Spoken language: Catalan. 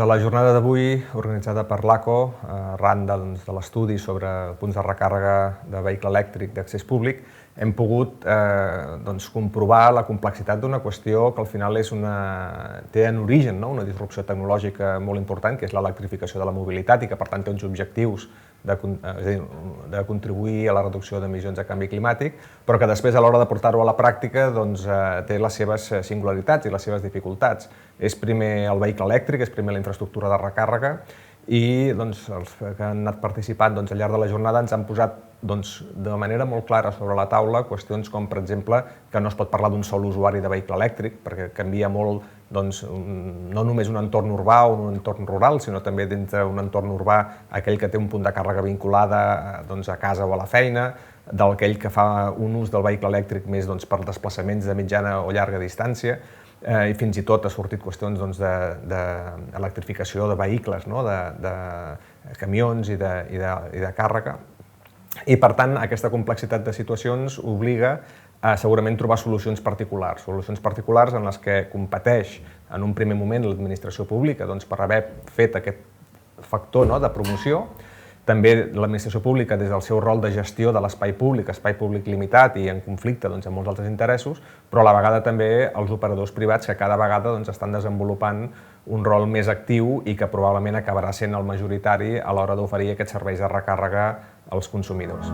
la jornada d'avui, organitzada per l'ACO, arran de l'estudi sobre punts de recàrrega de vehicle elèctric d'accés públic, hem pogut comprovar la complexitat d'una qüestió que al final té en origen una disrupció tecnològica molt important, que és l'electrificació de la mobilitat i que per tant té uns objectius de contribuir a la reducció d'emissions de canvi climàtic, però que després a l'hora de portar-ho a la pràctica té les seves singularitats i les seves dificultats. És primer el vehicle elèctric, és primer la infraestructura de recàrrega i els que han anat participant al llarg de la jornada ens han posat de manera molt clara sobre la taula qüestions com, per exemple, que no es pot parlar d'un sol usuari de vehicle elèctric perquè canvia molt no només un entorn urbà o un entorn rural, sinó també dintre un entorn urbà aquell que té un punt de càrrega vinculada a casa o a la feina, d'aquell que fa un ús del vehicle elèctric més per desplaçaments de mitjana o llarga distància, i fins i tot ha sortit qüestions d'electrificació de vehicles, de camions i de càrrega. I, per tant, aquesta complexitat de situacions obliga a segurament trobar solucions particulars en les que competeix en un primer moment l'administració pública per haver fet aquest factor de promoció, també l'administració pública des del seu rol de gestió de l'espai públic limitat i en conflicte amb molts altres interessos, però a la vegada també els operadors privats que cada vegada estan desenvolupant un rol més actiu i que probablement acabarà sent el majoritari a l'hora d'oferir aquests serveis de recàrrega als consumidors.